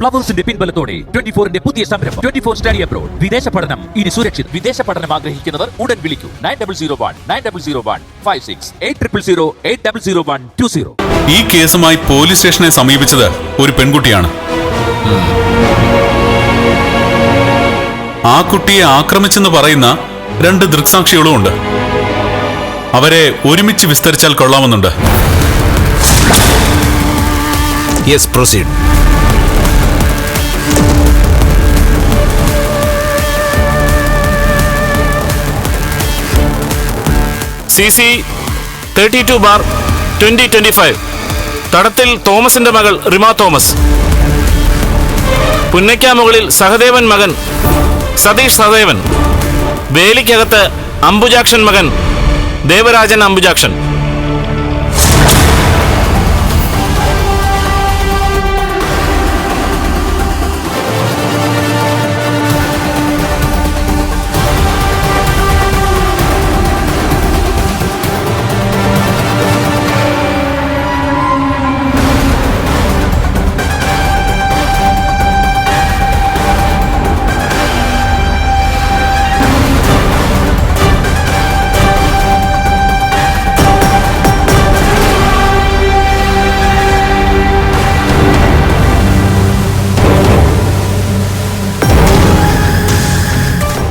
ഫ്ലവേഴ്സിന്റെ പിൻബലത്തോടെ 24ന്റെ പുതിയ സംരംഭം 24 study abroad. വിദേശ പഠനം ഇനി സുരക്ഷിത്. വിദേശ പഠനം ആഗ്രഹിക്കുന്നവർ ഉടൻ വിളിക്കൂ 9001 8000 800120. ഈ കേസുമായി പോലീസ് സ്റ്റേഷനെ സമീപിച്ചത് ഒരു പെൺകുട്ടിയാണ്. ആ കുട്ടിയെ ആക്രമിച്ചെന്ന് പറയുന്ന 2 ദൃക്സാക്ഷികളും ഉണ്ട്. അവരെ ഒരുമിച്ച് വിസ്തരിച്ചാൽ കൊള്ളാമെന്നുണ്ട്. Yes, proceed. CC 32/2025 തടത്തിൽ തോമസിന്റെ മകൾ റിമ തോമസ്. പുന്നയ്ക്കാമുകളിൽ സഹദേവൻ മകൻ സതീഷ് സഹദേവൻ. വേലിക്കകത്ത് അംബുജാക്ഷൻ മകൻ ദേവരാജൻ അംബുജാക്ഷൻ.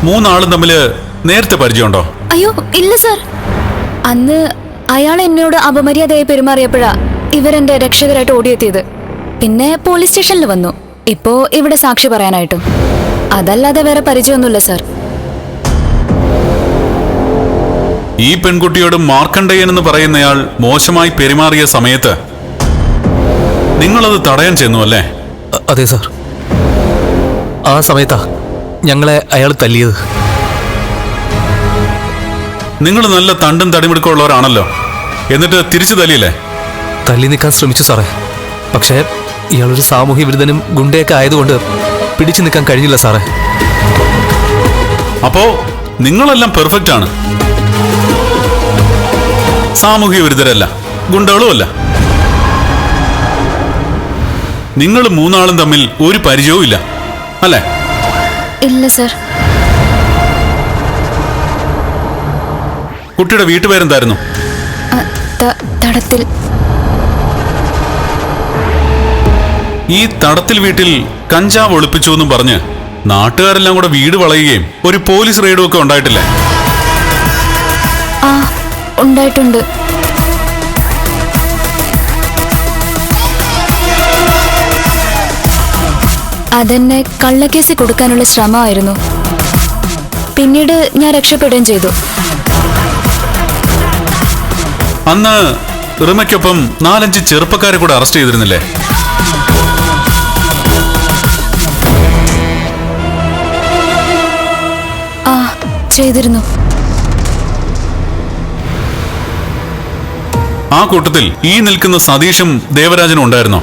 മൂന്നാളും തമ്മില് നേരത്തെ പരിചയമുണ്ടോ? അയ്യോ ഇല്ല സർ. അന്ന് അയാൾ എന്നോട് അപമര്യാദയായി പെരുമാറിയപ്പോഴാ ഇവരെന്റെ രക്ഷകരായിട്ട് ഓടിയെത്തിയത്. പിന്നെ പോലീസ് സ്റ്റേഷനിൽ വന്നു. ഇപ്പോ ഇവിടെ സാക്ഷി പറയാനായിട്ടും. അതല്ലാതെ വേറെ പരിചയമൊന്നുമില്ല സർ. ഈ പെൺകുട്ടിയോട് മാർക്കണ്ഡേയൻ എന്ന് പറയുന്നയാൾ മോശമായി പെരുമാറിയ സമയത്ത് നിങ്ങളത് തടയാൻ ചെന്നു അല്ലേ? അതെ സർ. ആ സമയത്താ ഞങ്ങളെ അയാൾ തല്ലിയത്. നിങ്ങൾ നല്ല തണ്ടും തടിമിടുക്കമുള്ളവരാണല്ലോ. എന്നിട്ട് തിരിച്ചു തല്ലിയില്ലേ? തല്ലി നിൽക്കാൻ ശ്രമിച്ചു സാറേ. പക്ഷേ ഇയാളൊരു സാമൂഹ്യ വിരുദ്ധനും ഗുണ്ടയൊക്കെ ആയതുകൊണ്ട് പിടിച്ചു നിൽക്കാൻ കഴിഞ്ഞില്ല സാറേ. അപ്പോ നിങ്ങളെല്ലാം പെർഫെക്റ്റ് ആണ്. സാമൂഹ്യ വിരുദ്ധരല്ല, ഗുണ്ടകളുമല്ല. നിങ്ങൾ മൂന്നാളും തമ്മിൽ ഒരു പരിചയവും ഇല്ല അല്ലേ? ഇല്ല സർ. കുട്ടിയുടെ വീട്ടുപേരെന്തായിരുന്നു? തടത്തിൽ. ഈ തടത്തിൽ വീട്ടിൽ കഞ്ചാവ് ഒളിപ്പിച്ചു എന്നും പറഞ്ഞ് നാട്ടുകാരെല്ലാം കൂടെ വീട് വളയുകയും ഒരു പോലീസ് റെയ്ഡും ഒക്കെ ഉണ്ടായിട്ടില്ലേ? ആ ഉണ്ടായിട്ടുണ്ട്. അതെന്നെ കള്ളക്കേസിൽ കൊടുക്കാനുള്ള ശ്രമമായിരുന്നു. പിന്നീട് ഞാൻ രക്ഷപ്പെടുകയും ചെയ്തു. അന്ന് റിമയ്ക്കൊപ്പം 4-5 ചെറുപ്പക്കാരെ കൂടെ അറസ്റ്റ് ചെയ്തിരുന്നില്ലേ? ആ ചെയ്തിരുന്നു. ആ കൂട്ടത്തിൽ ഈ നിൽക്കുന്ന സതീഷും ദേവരാജനും ഉണ്ടായിരുന്നോ?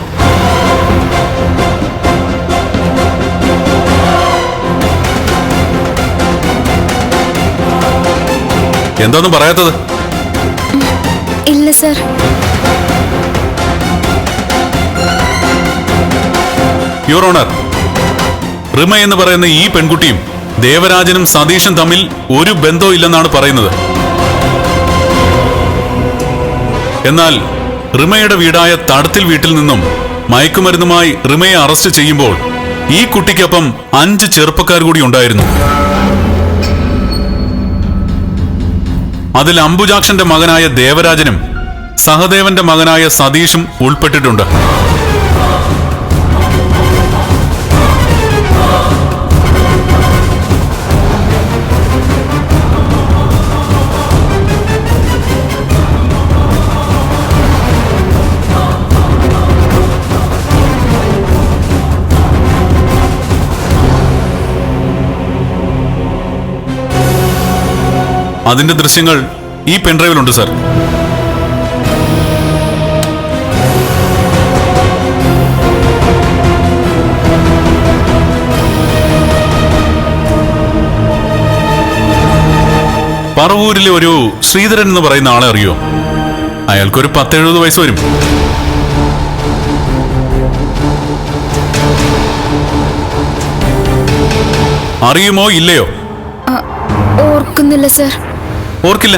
എന്താന്നും പറയാത്തത്? ഇല്ല സർ. യുവർ ഓണർ, റിമ എന്ന് പറയുന്ന ഈ പെൺകുട്ടിയും ദേവരാജനും സതീഷും തമ്മിൽ ഒരു ബന്ധവും ഇല്ലെന്നാണ് പറയുന്നത്. എന്നാൽ റിമയുടെ വീടായ തടത്തിൽ വീട്ടിൽ നിന്നും മയക്കുമരുന്നുമായി റിമയെ അറസ്റ്റ് ചെയ്യുമ്പോൾ ഈ കുട്ടിക്കൊപ്പം 5 ചെറുപ്പക്കാർ കൂടി ഉണ്ടായിരുന്നു. അതിൽ അംബുജാക്ഷന്റെ മകനായ ദേവരാജനും സഹദേവന്റെ മകനായ സതീഷും ഉൾപ്പെട്ടിട്ടുണ്ട്. അതിന്റെ ദൃശ്യങ്ങൾ ഈ പെൻഡ്രൈവിലുണ്ട് സർ. പറവൂരിലെ ഒരു ശ്രീധരൻ എന്ന് പറയുന്ന ആളെ അറിയോ? അയാൾക്കൊരു 10-70 വയസ്സ് വരും. അറിയുമോ ഇല്ലയോ? ഓർക്കുന്നില്ല സർ. ഓർക്കില്ല.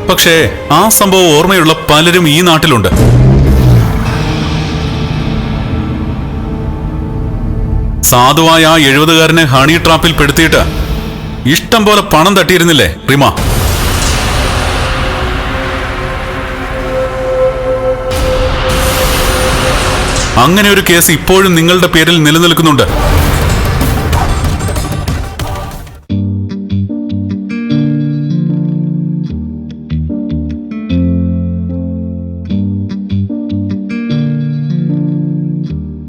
പക്ഷേ ആ സംഭവം ഓർമ്മയുള്ള പലരും ഈ നാട്ടിലുണ്ട്. സാധുവായ ആ 70-കാരനെ ഹണി ട്രാപ്പിൽ പെടുത്തിയിട്ട് ഇഷ്ടം പോലെ പണം തട്ടിയിരുന്നില്ലേ റിമ? അങ്ങനെ ഒരു കേസ് ഇപ്പോഴും നിങ്ങളുടെ പേരിൽ നിലനിൽക്കുന്നുണ്ട്.